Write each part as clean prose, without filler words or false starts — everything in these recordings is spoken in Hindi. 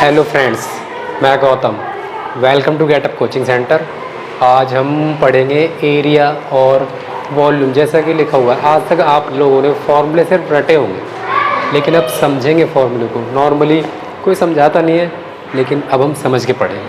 हेलो फ्रेंड्स, मैं Gautam. Welcome to getup coaching centre. आज हम पढ़ेंगे एरिया और वॉल्यूम। जैसा कि लिखा हुआ है, आज तक आप लोगों ने फॉर्मूले सिर्फ रटे होंगे, लेकिन अब समझेंगे फॉर्मूले को। नॉर्मली कोई समझाता नहीं है, लेकिन अब हम समझ के पढ़ेंगे।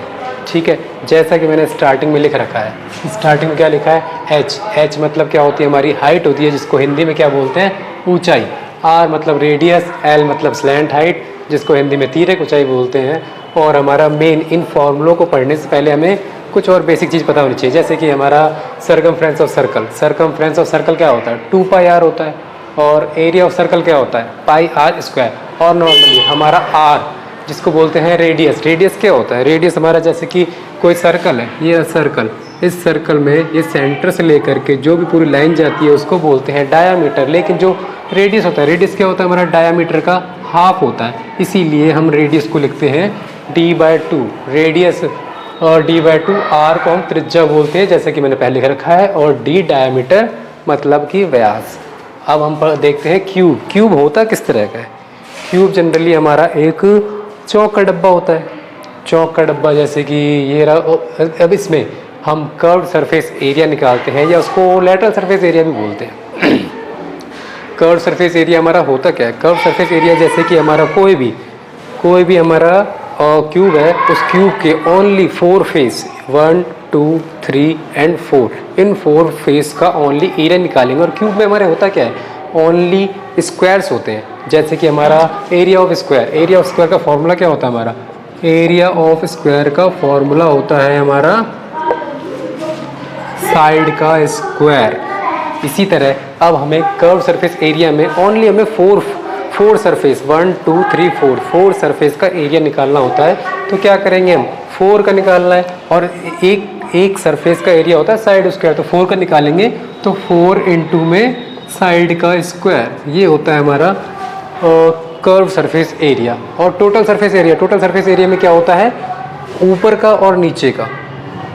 ठीक है, जैसा कि मैंने स्टार्टिंग में लिख रखा है। स्टार्टिंग में क्या लिखा है? एच। एच मतलब क्या होती है? हमारी हाइट होती है, जिसको हिंदी में क्या बोलते हैं? ऊंचाई। आर मतलब रेडियस। एल मतलब स्लैंट हाइट, जिसको हिंदी में तिर्यक ऊंचाई बोलते हैं। और हमारा मेन, इन फॉर्मूलों को पढ़ने से पहले हमें कुछ और बेसिक चीज़ पता होनी चाहिए। जैसे कि हमारा circumference of circle. Circumference of circle क्या होता है? 2πr होता है। और एरिया ऑफ सर्कल क्या होता है? πr²। और नॉर्मली हमारा आर, जिसको बोलते हैं रेडियस। रेडियस क्या होता है? रेडियस हमारा, जैसे कि कोई सर्कल है, ये सर्कल, इस सर्कल में ये सेंटर से लेकर के जो भी पूरी लाइन जाती है उसको बोलते हैं डायामीटर। लेकिन जो रेडियस होता है, रेडियस क्या होता है? हमारा डायामीटर का हाफ होता है। इसीलिए हम रेडियस को लिखते हैं d/2। रेडियस और d/2। आर को हम त्रिज्या बोलते हैं, जैसे कि मैंने पहले लिख रखा है। और d डायामीटर मतलब कि व्यास। अब हम देखते हैं क्यूब। क्यूब होता किस तरह का है? क्यूब जनरली हमारा एक चौक का डब्बा होता है। चौक का डब्बा, जैसे कि ये रहा। अब इसमें हम कर्व सरफेस एरिया निकालते हैं, या उसको लेटरल सरफेस एरिया भी बोलते हैं। कर्व सरफेस एरिया हमारा होता क्या है? कर्व सरफेस एरिया, जैसे कि हमारा कोई भी हमारा क्यूब है, उस क्यूब के only 4 face, 1 2 3 and 4, in 4 face का ओनली एरिया निकालेंगे। और क्यूब में हमारे होता क्या है? ओनली स्क्वायर्स होते हैं। जैसे कि हमारा area of square. Area of square का फॉर्मूला क्या होता है? हमारा एरिया ऑफ स्क्वायर का फॉर्मूला होता है हमारा साइड का स्क्वायर। इसी तरह अब हमें कर्व सरफेस एरिया में ओनली हमें 4 सरफेस, 1 2 3 4 सरफेस का एरिया निकालना होता है। तो क्या करेंगे हम? 4 का निकालना है। और एक सरफेस का एरिया होता है साइड स्क्वायर, तो 4 का निकालेंगे तो 4 इंटू में साइड का स्क्वायर, ये होता है हमारा कर्व सरफेस एरिया। और total surface area, total surface area में क्या होता है? ऊपर का और नीचे का,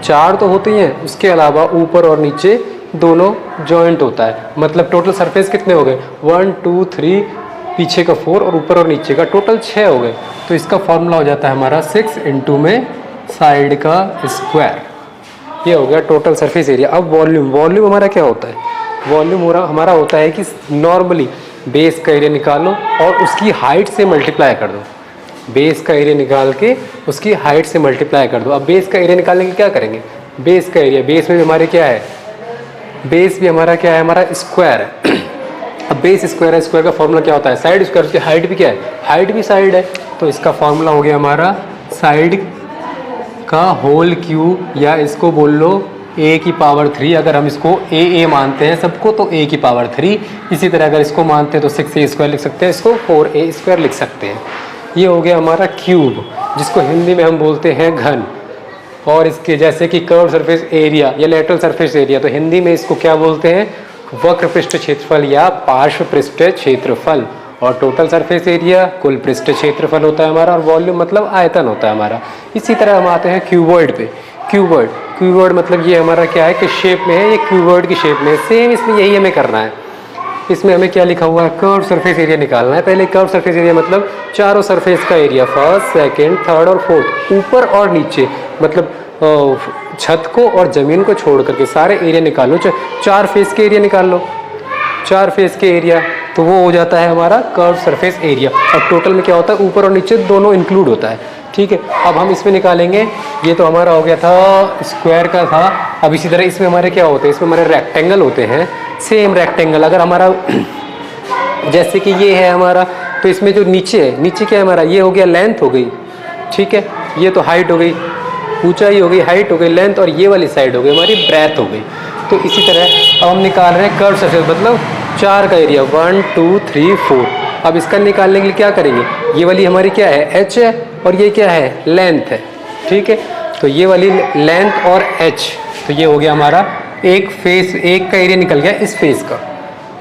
4 तो होते ही हैं, उसके अलावा ऊपर और नीचे दोनों जॉइंट होता है। मतलब टोटल सरफेस कितने हो गए? 1 2 3, पीछे का 4 और ऊपर और नीचे का टोटल 6 हो गए। तो इसका फॉर्मूला हो जाता है हमारा 6 इंटू में साइड का स्क्वायर। ये हो गया टोटल सरफेस एरिया। अब वॉल्यूम। वॉल्यूम हमारा क्या होता है? वॉल्यूम हमारा होता है कि नॉर्मली बेस का एरिया निकालो और उसकी हाइट से मल्टीप्लाई कर दो। बेस का एरिया निकाल के उसकी हाइट से मल्टीप्लाई कर दो। अब बेस का एरिया निकालने के क्या करेंगे? बेस का एरिया, बेस में भी हमारे क्या है? बेस भी हमारा क्या है? हमारा स्क्वायर है। अब बेस स्क्वायर है, स्क्वायर का फॉर्मूला क्या होता है? Side square. उसकी हाइट भी क्या है? हाइट भी साइड है। तो इसका फॉर्मूला हो गया हमारा साइड का होल क्यूब, या इसको बोल लो a⁻3। अगर हम इसको a मानते हैं सबको, तो a⁻3। इसी तरह अगर इसको मानते हैं तो 6a² लिख सकते हैं, इसको 4a² लिख सकते हैं। ये हो गया हमारा क्यूब, जिसको हिंदी में हम बोलते हैं घन। और इसके जैसे कि कर्व सरफेस एरिया या लेटरल सरफेस एरिया, तो हिंदी में इसको क्या बोलते हैं? वक्र पृष्ठ क्षेत्रफल या पार्श्व पृष्ठ क्षेत्रफल। और टोटल सरफेस एरिया कुल पृष्ठ क्षेत्रफल होता है हमारा। और वॉल्यूम मतलब आयतन होता है हमारा। इसी तरह हम आते हैं क्यूबॉइड पे। क्यूबॉइड, क्यूबॉइड मतलब ये हमारा क्या है? कि शेप में है, ये क्यूबॉइड की शेप में है। सेम इसमें यही हमें करना है। इसमें हमें क्या लिखा हुआ है? कर्व सरफेस एरिया निकालना है। पहले कर्व सरफेस एरिया मतलब चारों सरफेस का एरिया, फर्स्ट सेकंड थर्ड और फोर्थ, ऊपर और नीचे, मतलब छत को और ज़मीन को छोड़ करके सारे एरिया निकाल लो। 4 फेस के एरिया निकाल लो, 4 फेस के एरिया, तो वो हो जाता है हमारा कर्व सरफेस एरिया। और टोटल में क्या होता है? ऊपर और नीचे दोनों इंक्लूड होता है। ठीक है, अब हम इसमें निकालेंगे। ये तो हमारा हो गया था स्क्वायर का था। अब इसी तरह इसमें हमारे क्या होते हैं? इसमें हमारे रेक्टेंगल होते हैं। सेम रेक्टेंगल अगर हमारा जैसे कि ये है हमारा, तो इसमें जो नीचे है, नीचे क्या है हमारा? ये हो गया लेंथ हो गई। ठीक है, ये तो हाइट हो गई, ऊंचाई हो गई, हाइट हो गई, लेंथ। और ये वाली साइड हो गई हमारी ब्रेथ हो गई। तो इसी तरह अब हम निकाल रहे हैं कर्व सरफेस, मतलब 4 का एरिया, 1 2 3 4। अब इसका निकालने के लिए क्या करेंगे? ये वाली हमारी क्या है? एच है, और ये क्या है? लेंथ है। ठीक है, तो ये वाली लेंथ और एच, तो ये हो गया हमारा एक फेस, एक का एरिया निकल गया इस फेस का,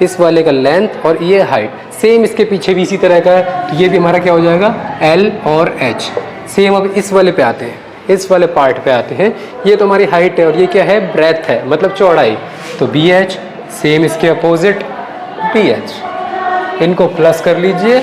इस वाले का लेंथ और ये हाइट। सेम इसके पीछे भी इसी तरह का है, तो ये भी हमारा क्या हो जाएगा? एल और एच। सेम अब इस वाले पे आते हैं, इस वाले पार्ट पे आते हैं। ये तो हमारी हाइट है और ये क्या है? ब्रेथ है, मतलब चौड़ाई। तो बी एच, सेम इसके अपोजिट बी एच, इनको प्लस कर लीजिए,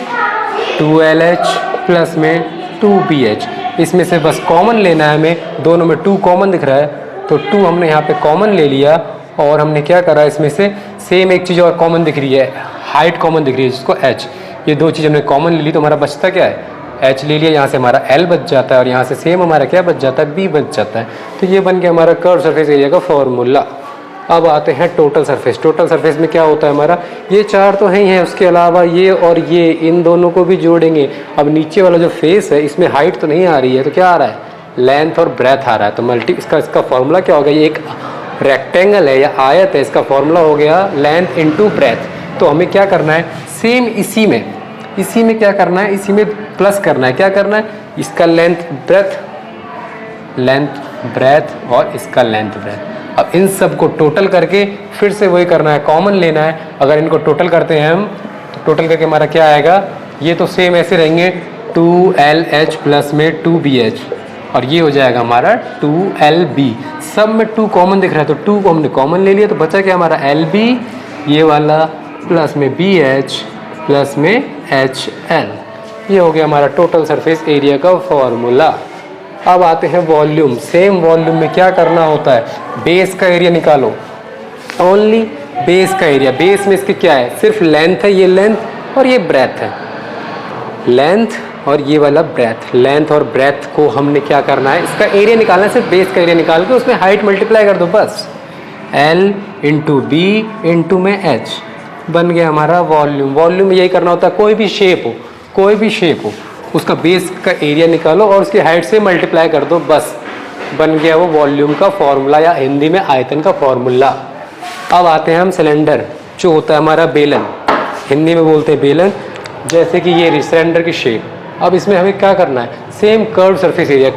2LH प्लस में 2BH। इसमें से बस कॉमन लेना है हमें, दोनों में 2 कॉमन दिख रहा है तो 2 हमने यहाँ पे कॉमन ले लिया और हमने क्या करा, इसमें से सेम एक चीज़ और कॉमन दिख रही है, हाइट कॉमन दिख रही है जिसको h। ये 2 चीज़ हमने कॉमन ले ली तो हमारा बचता क्या है, h ले लिया, यहाँ से हमारा l बच जाता है और यहाँ से सेम हमारा क्या बच जाता है, b बच जाता है। तो ये बन गया हमारा कर्व सरफेस एरिया का फॉर्मूला। अब आते हैं टोटल सरफेस। टोटल सरफेस में क्या होता है हमारा, ये 4 तो है ही है, उसके अलावा ये और ये, इन दोनों को भी जोड़ेंगे। अब नीचे वाला जो फेस है इसमें हाइट तो नहीं आ रही है तो क्या आ रहा है, लेंथ और ब्रेथ आ रहा है। तो इसका फॉर्मूला क्या हो गया, ये एक रेक्टेंगल है या आयत है, इसका फॉर्मूला हो गया लेंथ इंटू ब्रेथ। तो हमें क्या करना है, सेम इसी में क्या करना है, इसी में प्लस करना है। क्या करना है, इसका लेंथ ब्रेथ और इसका लेंथ ब्रेथ। अब इन सब को टोटल करके फिर से वही करना है, कॉमन लेना है। अगर इनको टोटल करते हैं हम तो टोटल करके हमारा क्या आएगा, ये तो सेम ऐसे रहेंगे 2LH प्लस में 2BH और ये हो जाएगा हमारा 2LB। सब में 2 कॉमन दिख रहा है तो 2 को हमने कॉमन ले लिया तो बचा क्या हमारा LB, ये वाला प्लस में BH प्लस में HL। ये हो गया हमारा टोटल सरफेस एरिया का फॉर्मूला। अब आते हैं वॉल्यूम। सेम वॉल्यूम में क्या करना होता है, बेस का एरिया निकालो, ओनली बेस का एरिया। बेस में इसके क्या है, सिर्फ लेंथ है, ये लेंथ और ये ब्रेथ है, लेंथ और ये वाला ब्रेथ। लेंथ और ब्रेथ को हमने क्या करना है, इसका एरिया निकालना है, सिर्फ बेस का एरिया निकाल के उसमें हाइट मल्टीप्लाई कर दो बस। L इंटू बी इंटू में H बन गया हमारा वॉल्यूम। वॉल्यूम में यही करना होता है, कोई भी शेप हो उसका बेस का एरिया निकालो और उसकी हाइट से मल्टीप्लाई कर दो, बस बन गया वो वॉल्यूम का फॉर्मूला या हिंदी में आयतन का फॉर्मूला। अब आते हैं हम सिलेंडर, जो होता है हमारा बेलन, हिंदी में बोलते हैं बेलन। जैसे कि ये सिलेंडर की शेप। अब इसमें हमें क्या करना है, same curve surface area.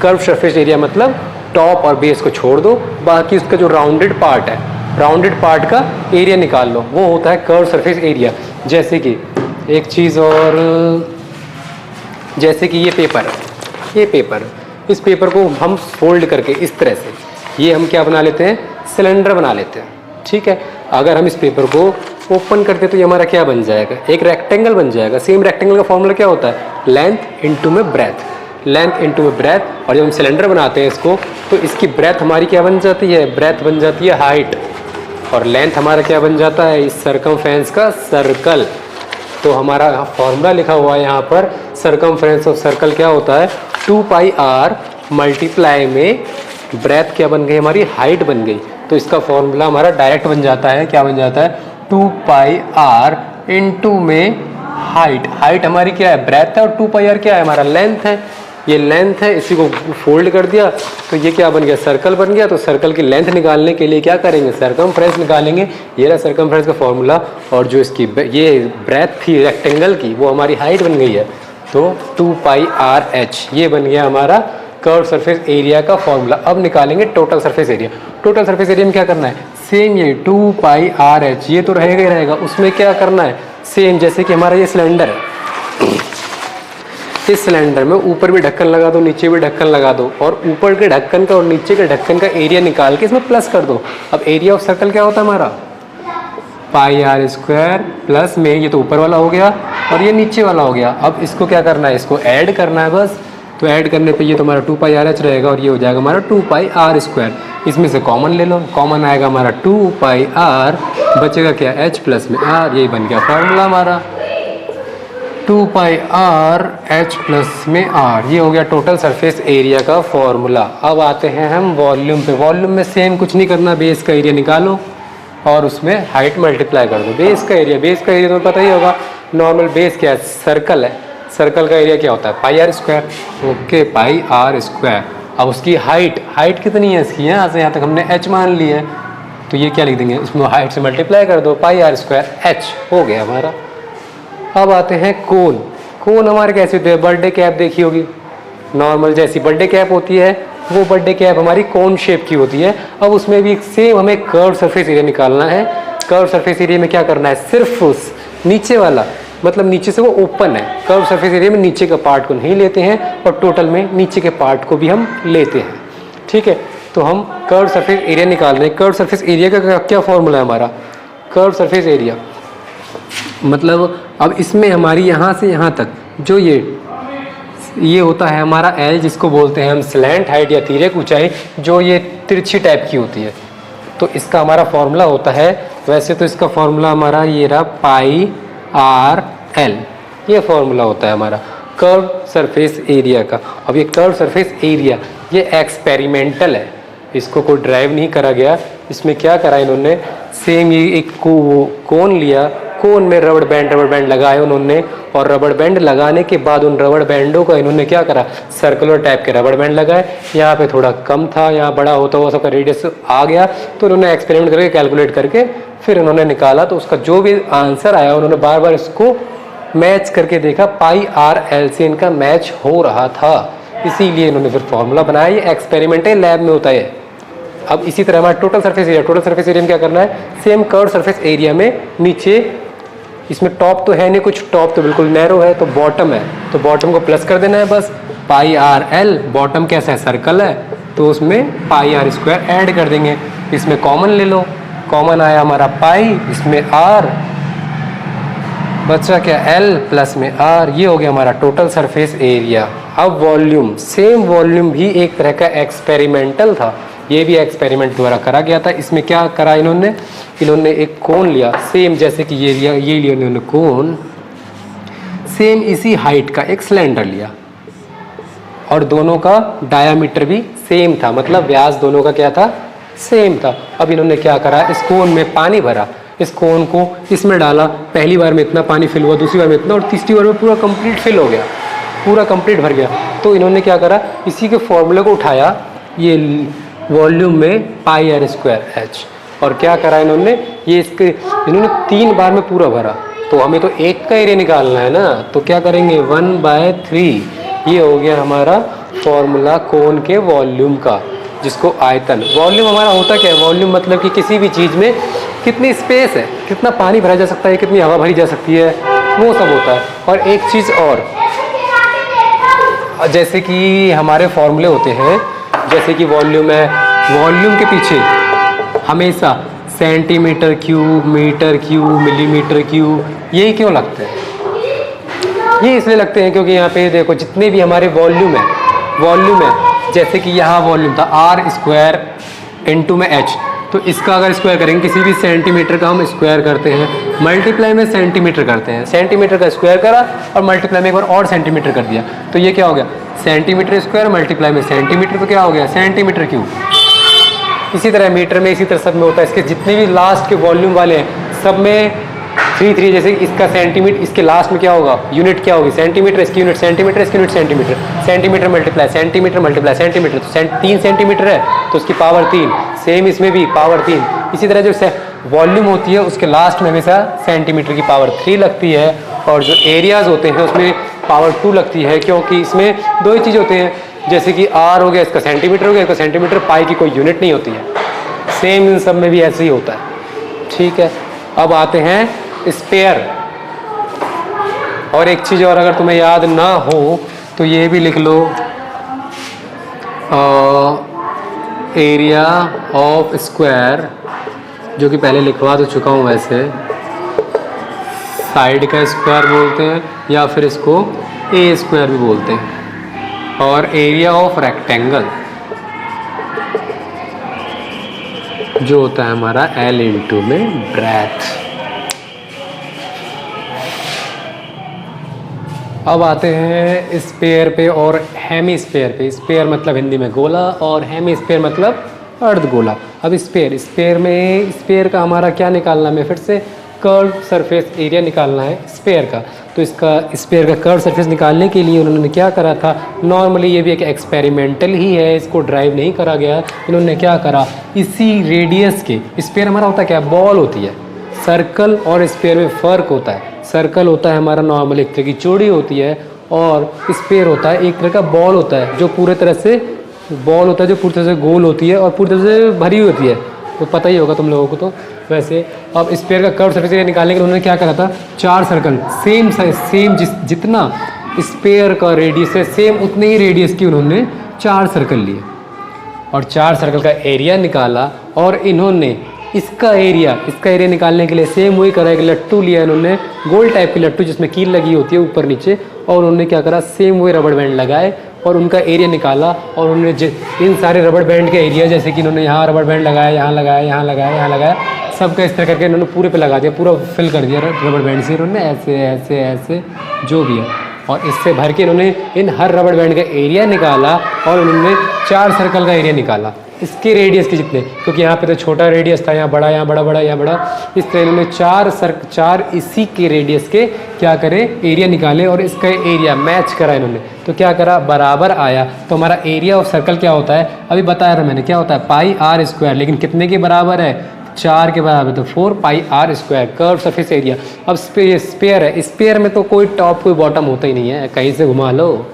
Curve surface area मतलब टॉप और बेस को छोड़ दो, बाकी उसका जो राउंडेड पार्ट है, राउंडेड पार्ट का एरिया निकाल लो, वो होता है कर्व सरफेस एरिया। जैसे कि एक चीज़ और, जैसे कि ये पेपर, इस पेपर को हम फोल्ड करके इस तरह से ये हम क्या बना लेते हैं, सिलेंडर बना लेते हैं। ठीक है, अगर हम इस पेपर को ओपन करते तो ये हमारा क्या बन जाएगा, एक रेक्टेंगल बन जाएगा। सेम रेक्टेंगल का फॉर्मूला क्या होता है, लेंथ इंटू में ब्रेथ, लेंथ इंटू में ब्रेथ। और जब हम सिलेंडर बनाते हैं इसको तो इसकी ब्रेथ हमारी क्या बन जाती है, ब्रेथ बन जाती है हाइट, और लेंथ हमारा क्या बन जाता है, इस सरकमफ्रेंस का सर्कल। तो हमारा फॉर्मूला लिखा हुआ है यहाँ पर, सरकमफ्रेंस ऑफ सर्कल क्या होता है, 2πr मल्टीप्लाई में ब्रेथ क्या बन गई, हमारी हाइट बन गई। तो इसका फॉर्मूला हमारा डायरेक्ट बन जाता है, क्या बन जाता है, 2πr इंटू में हाइट। हाइट हमारी क्या है, ब्रेथ है, और 2πr क्या है, हमारा लेंथ है। ये लेंथ है, इसी को फोल्ड कर दिया तो ये क्या बन गया, सर्कल बन गया। तो सर्कल की लेंथ निकालने के लिए क्या करेंगे, सरकमफ्रेंस निकालेंगे। ये रहा सरकमफ्रेंस का फॉर्मूला, और जो इसकी ये ब्रेथ थी रेक्टेंगल की, वो हमारी हाइट बन गई है। तो 2πrh ये बन गया हमारा कर्व सरफेस एरिया का फॉर्मूला। अब निकालेंगे total surface area. Total surface area में क्या करना है, सेम ये 2πrh ये तो रहेगा ही रहेगा, उसमें क्या करना है, सेम जैसे कि हमारा ये सिलेंडर है, इस सिलेंडर में ऊपर भी ढक्कन लगा दो, नीचे भी ढक्कन लगा दो, और ऊपर के ढक्कन का और नीचे के ढक्कन का एरिया निकाल के इसमें प्लस कर दो। अब एरिया ऑफ सर्कल क्या होता है हमारा, πr² प्लस में ये तो ऊपर वाला हो गया और ये नीचे वाला हो गया। अब इसको क्या करना है, इसको ऐड करना है बस। तो ऐड करने पे ये तो हमारा 2πrh रहेगा और ये हो जाएगा हमारा 2πr²। इसमें से कॉमन ले लो, कॉमन आएगा हमारा 2πr, बचेगा क्या, h प्लस में r, यही बन गया फॉर्मूला हमारा 2πrh प्लस में r। ये हो गया टोटल सरफेस एरिया का फॉर्मूला। अब आते हैं हम वॉल्यूम पे। वॉल्यूम में सेम कुछ नहीं करना, बेस का एरिया निकालो और उसमें हाइट मल्टीप्लाई कर दो। बेस का एरिया तो पता ही होगा, नॉर्मल बेस क्या है, सर्कल है, सर्कल का एरिया क्या होता है, πr²। Okay, πr²। अब उसकी हाइट कितनी है इसकी, यहाँ से यहाँ तक हमने h मान ली है, तो ये क्या लिख देंगे, इसमें हाइट से मल्टीप्लाई कर दो, πr²h हो गया हमारा। अब आते हैं कोन। कोन हमारे कैसे होते हैं, बर्थडे कैप देखी होगी, नॉर्मल जैसी बर्थडे कैप होती है वो बर्थडे कैप हमारी कोन शेप की होती है। अब उसमें भी सेम हमें कर्व सरफेस एरिया निकालना है। कर्व सरफेस एरिया में क्या करना है, सिर्फ उस नीचे वाला, मतलब नीचे से वो ओपन है, कर्व सरफेस एरिया में नीचे का पार्ट को नहीं लेते हैं और टोटल में नीचे के पार्ट को भी हम लेते हैं। ठीक है, तो हम कर्व सरफेस एरिया निकाल रहे हैं। कर्व सरफेस एरिया का क्या फॉर्मूला है हमारा, कर्व सरफेस एरिया मतलब अब इसमें हमारी यहाँ से यहाँ तक जो ये ये होता है हमारा एल, जिसको बोलते हैं हम स्लैंट हाइट या तिर्यक ऊंचाई, जो ये तिरछी टाइप की होती है। तो इसका हमारा फॉर्मूला होता है, वैसे तो इसका फॉर्मूला हमारा ये रहा पाई आर एल, ये फॉर्मूला होता है हमारा कर्व सरफेस एरिया का। अब ये कर्व सरफेस एरिया ये एक्सपेरिमेंटल है, इसको कोई ड्राइव नहीं करा गया। इसमें क्या करा इन्होंने, सेम ये एक कोन लिया, कोन में रबड़ बैंड लगाए उन्होंने, और रबड़ बैंड लगाने के बाद उन रबड़ बैंडों का इन्होंने क्या करा, सर्कुलर टाइप के रबड़ बैंड लगाए। यहाँ पे थोड़ा कम था, यहाँ बड़ा होता हुआ सबका रेडियस आ गया, तो उन्होंने एक्सपेरिमेंट करके कैलकुलेट करके फिर उन्होंने निकाला। तो उसका जो भी आंसर आया उन्होंने बार बार इसको मैच करके देखा, पाई आर एल से इनका मैच हो रहा था, इसीलिए इन्होंने फिर फॉर्मूला बनाया। ये एक्सपेरिमेंटल लैब में होता है। अब इसी तरह हमारा टोटल सरफेस एरिया में क्या करना है, सेम कर्व सरफेस एरिया में नीचे, इसमें टॉप तो है नहीं कुछ, टॉप तो बिल्कुल नैरो है, तो बॉटम है, तो बॉटम को प्लस कर देना है बस, पाई आर एल। बॉटम कैसा है, सर्कल है, तो उसमें पाई आर स्क्वायर ऐड कर देंगे। इसमें कॉमन ले लो, कॉमन आया हमारा पाई, इसमें आर बचा क्या, एल प्लस में आर, ये हो गया हमारा टोटल सरफेस एरिया। अब वॉल्यूम, सेम वॉल्यूम भी एक तरह का एक्सपेरिमेंटल था, ये भी एक्सपेरिमेंट द्वारा करा गया था। इसमें क्या करा इन्होंने एक कोन लिया, सेम जैसे कि ये लिया इन्होंने कोन, सेम इसी हाइट का एक सिलेंडर लिया, और दोनों का डायामीटर भी सेम था, मतलब व्यास दोनों का क्या था, सेम था। अब इन्होंने क्या करा, इस कोन में पानी भरा, इस कोन को इसमें डाला, पहली बार में इतना पानी फिल हुआ, दूसरी बार में इतना, और तीसरी बार में पूरा कंप्लीट फिल हो गया, पूरा कंप्लीट भर गया। तो इन्होंने क्या करा, इसी के फॉर्मूले को उठाया, ये वॉल्यूम में पाई आर स्क्वायर एच, और क्या करा इन्होंने, ये इन्होंने 3 बार में पूरा भरा, तो हमें तो एक का एरिया निकालना है ना, तो क्या करेंगे 1/3, ये हो गया हमारा फॉर्मूला कोन के वॉल्यूम का, जिसको आयतन, वॉल्यूम हमारा होता क्या है, वॉल्यूम मतलब कि किसी भी चीज़ में कितनी स्पेस है, कितना पानी भरा जा सकता है, कितनी हवा भरी जा सकती है, वो सब होता है। और एक चीज़ और, जैसे कि हमारे फॉर्मूले होते हैं, जैसे कि वॉल्यूम है, वॉल्यूम के पीछे हमेशा centimetre cube, metre cube, millimetre cube, यही क्यों लगते हैं, ये इसलिए लगते हैं क्योंकि यहाँ पे देखो जितने भी हमारे वॉल्यूम है, जैसे कि यहाँ वॉल्यूम था आर स्क्वायर इंटू में एच, तो इसका अगर स्क्वायर करेंगे, किसी भी सेंटीमीटर का हम स्क्वायर करते हैं, मल्टीप्लाई में सेंटीमीटर करते हैं, सेंटीमीटर का स्क्वायर करा और मल्टीप्लाई में एक बार और सेंटीमीटर कर दिया, तो ये क्या हो गया, सेंटीमीटर स्क्वायर मल्टीप्लाई में सेंटीमीटर, तो क्या हो गया, सेंटीमीटर क्यूब। इसी तरह मीटर में, इसी तरह सब में होता है। इसके जितने भी लास्ट के वॉल्यूम वाले हैं सब में 3 जैसे इसका सेंटीमीटर, इसके लास्ट में क्या होगा, यूनिट क्या होगी, सेंटीमीटर, इसकी यूनिट सेंटीमीटर, इसकी unit centimetre, centimetre multiply centimetre, तो 3 सेंटीमीटर है तो उसकी पावर 3, सेम इसमें भी पावर 3। इसी तरह जो वॉल्यूम होती है उसके लास्ट में हमेशा सेंटीमीटर की पावर 3 लगती है, और जो एरियाज होते हैं उसमें पावर 2 लगती है, क्योंकि इसमें 2 ही चीज़ होते हैं, जैसे कि आर हो गया, इसका सेंटीमीटर हो गया, इसका सेंटीमीटर, पाई की कोई यूनिट नहीं होती है, सेम इन सब में भी ऐसे ही होता है। ठीक है, अब आते हैं स्पेयर। और एक चीज़ और अगर तुम्हें याद ना हो तो ये भी लिख लो, एरिया ऑफ स्क्वायर, जो कि पहले लिखवा तो चुका हूँ, वैसे साइड का स्क्वायर बोलते हैं या फिर इसको ए स्क्वायर भी बोलते हैं, और एरिया ऑफ रेक्टेंगल जो होता है हमारा एल इंटू में ब्रेथ। अब आते हैं स्पेयर पे और हेमीस्फेयर पे। स्पेयर मतलब हिंदी में गोला, और हेमीस्फेयर मतलब अर्धगोला। अब स्पेयर में, स्पेयर का हमारा क्या निकालना है, फिर से कर्व सरफेस एरिया निकालना है स्पेयर का। तो इसका स्पेयर का कर्व सरफेस निकालने के लिए उन्होंने क्या करा था, नॉर्मली ये भी एक एक्सपेरिमेंटल ही है, इसको ड्राइव नहीं करा गया। इन्होंने क्या करा, इसी रेडियस के, स्पेयर हमारा होता क्या, बॉल होती है, सर्कल और स्पेयर में फ़र्क होता है। सर्कल होता है हमारा नॉर्मल एक तरह की चौड़ी होती है, और स्पेयर होता है एक तरह का बॉल होता है, जो पूरे तरह से बॉल होता है, जो पूरी तरह से गोल होती है और पूरी तरह से भरी हुई होती है, तो पता ही होगा तुम लोगों को। तो वैसे अब स्पेयर का कर्व सरफेस एरिया निकालने के लिए उन्होंने क्या करा था, 4 सर्कल सेम साइज, सेम जितना स्पेयर का रेडियस है सेम उतने ही रेडियस की उन्होंने 4 सर्कल लिए, और 4 सर्कल का एरिया निकाला, और इन्होंने इसका एरिया निकालने के लिए सेम वही करा, एक लट्टू लिया इन्होंने, गोल टाइप की लट्टू जिसमें कील लगी होती है ऊपर नीचे, और उन्होंने क्या करा, सेम वही रबड़ बैंड लगाए और उनका एरिया निकाला। और उन्होंने इन सारे रबड़ बैंड के एरिया, जैसे कि इन्होंने यहाँ रबड़ बैंड लगाया, यहाँ लगाया, यहाँ लगाया, यहाँ लगाया, सबका इस तरह करके इन्होंने पूरे पे लगा दिया, पूरा फिल कर दिया रबड़ बैंड से इन्होंने, ऐसे ऐसे ऐसे जो भी है। और इससे भर के इन्होंने इन हर रबड़ बैंड का एरिया निकाला और उन्होंने 4 सर्कल का एरिया निकाला इसके रेडियस के जितने, क्योंकि यहाँ पे तो छोटा रेडियस था, यहाँ बड़ा, यहाँ बड़ा, बड़ा, यहाँ बड़ा, इस तरह इन्होंने 4 इसी के रेडियस के क्या करें, एरिया निकाले और इसका एरिया मैच करा इन्होंने। तो क्या करा, बराबर आया। तो हमारा एरिया ऑफ सर्कल क्या होता है, अभी बताया था मैंने, क्या होता है पाई आर स्क्वायर, लेकिन कितने के बराबर है, 4 के बराबर, तो 4 pi r square curve surface area. अब स्पेयर है, स्पेयर में तो कोई टॉप कोई बॉटम होता ही नहीं है, कहीं से घुमा लो,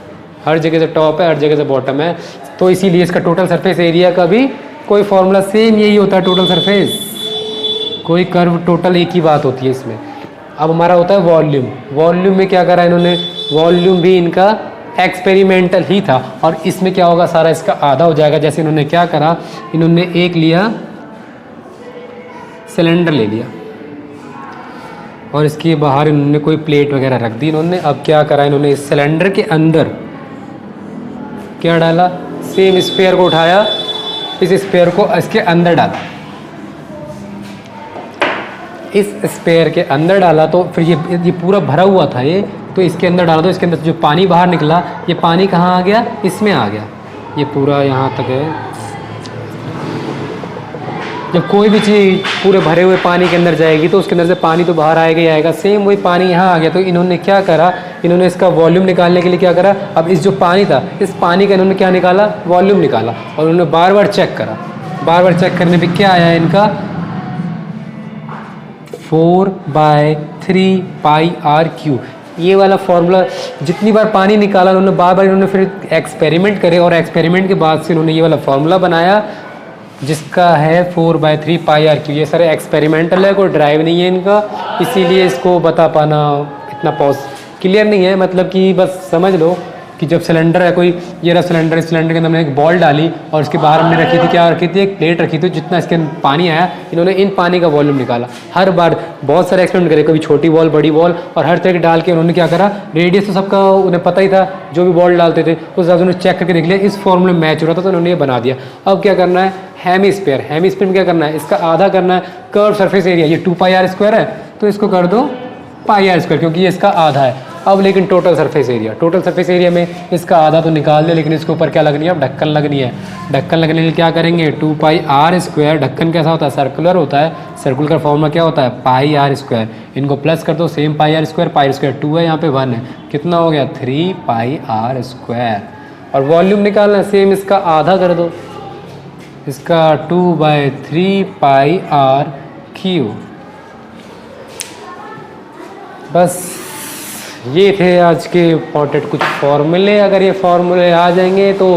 हर जगह से टॉप है, हर जगह से बॉटम है। तो इसीलिए इसका टोटल सरफेस एरिया का भी कोई फॉर्मूला सेम यही होता है, टोटल सरफेस, कोई कर्व टोटल एक ही बात होती है इसमें। अब हमारा होता है वॉल्यूम। वॉल्यूम में क्या करा इन्होंने, वॉल्यूम भी इनका एक्सपेरिमेंटल ही था, और इसमें क्या होगा, सारा इसका आधा हो जाएगा। जैसे इन्होंने क्या करा, इन्होंने एक लिया सिलेंडर ले लिया और इसके बाहर इन्होंने कोई प्लेट वगैरह रख दी इन्होंने। अब क्या करा इन्होंने, इस सिलेंडर के अंदर क्या डाला, सेम स्पेयर को उठाया, इस स्पेयर को इसके अंदर डाला, इस स्पेयर के अंदर डाला, तो फिर ये पूरा भरा हुआ था ये, तो इसके अंदर डाला, तो इसके अंदर जो पानी बाहर निकला, ये पानी कहाँ आ गया, इसमें आ गया, ये पूरा यहाँ तक है। जब कोई भी चीज़ पूरे भरे हुए पानी के अंदर जाएगी तो उसके अंदर से पानी तो बाहर आएगा ही आएगा, सेम वही पानी यहाँ आ गया। तो इन्होंने क्या करा, इन्होंने इसका वॉल्यूम निकालने के लिए क्या करा, अब इस जो पानी था, इस पानी का इन्होंने क्या निकाला, वॉल्यूम निकाला, और उन्होंने बार बार चेक करा। बार बार चेक करने पे क्या आया इनका, 4/3 पाई आर क्यू। ये वाला फॉर्मूला जितनी बार पानी निकाला उन्होंने, बार बार इन्होंने फिर एक्सपेरिमेंट करे, और एक्सपेरिमेंट के बाद से इन्होंने ये वाला फॉर्मूला बनाया जिसका है 4/3 पाई आर क्यू। ये सारे एक्सपेरिमेंटल है, कोई ड्राइव नहीं है इनका, इसीलिए इसको बता पाना इतना क्लियर नहीं है। मतलब कि बस समझ लो कि जब सिलेंडर है कोई, ये रहा सिलेंडर, इस सिलेंडर के अंदर हमने एक बॉल डाली और इसके बाहर हमने रखी थी, क्या रखी थी, एक प्लेट रखी थी, जितना इसके पानी आया इन्होंने इन पानी का वॉल्यूम निकाला। हर बार बहुत सारे एक्सपेरिमेंट करे, कभी छोटी बॉल, बड़ी बॉल, और हर तरह के डाल के उन्होंने क्या करा, रेडियस तो सबका उन्हें पता ही था, जो भी बॉल डालते थे उस हिसाब से उन्होंने चेक करके देख लिया, इस फॉर्मूले में मैच हो रहा था तो उन्होंने ये बना दिया। अब क्या करना है, हेमीस्फीयर, हेमीस्फीयर में क्या करना है, इसका आधा करना है कर्व सरफेस एरिया, ये 2 पाई आर स्क्वायर है तो इसको कर दो पाई आर स्क्वायर, क्योंकि ये इसका आधा है। अब लेकिन total surface area, total surface area में इसका आधा तो निकाल दे, लेकिन इसके ऊपर क्या लगनी है, अब ढक्कन लगनी है। ढक्कन लगने के लिए क्या करेंगे, 2 पाई आर स्क्वायर, ढक्कन कैसा होता है, सर्कुलर होता है, सर्कुलर का फॉर्मूला क्या होता है, पाई आर स्क्वायर। इनको प्लस कर दो, सेम पाई आर स्क्वायर 2 है, यहाँ पे 1 है, कितना हो गया 3 पाई आर स्क्वायर। और वॉल्यूम निकालना, सेम इसका आधा कर दो, इसका 2/3 पाई आर क्यू। बस ये थे आज के इम्पॉर्टेंट कुछ फॉर्मूले। अगर ये फॉर्मूले आ जाएंगे तो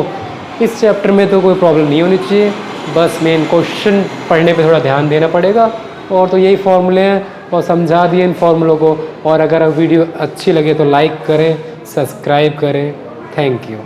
इस चैप्टर में तो कोई प्रॉब्लम नहीं होनी चाहिए, बस मेन क्वेश्चन पढ़ने पे थोड़ा ध्यान देना पड़ेगा। और तो यही फॉर्मूले हैं और समझा दिए इन फॉर्मूलों को। और अगर वीडियो अच्छी लगे तो लाइक करें, सब्सक्राइब करें। Thank you.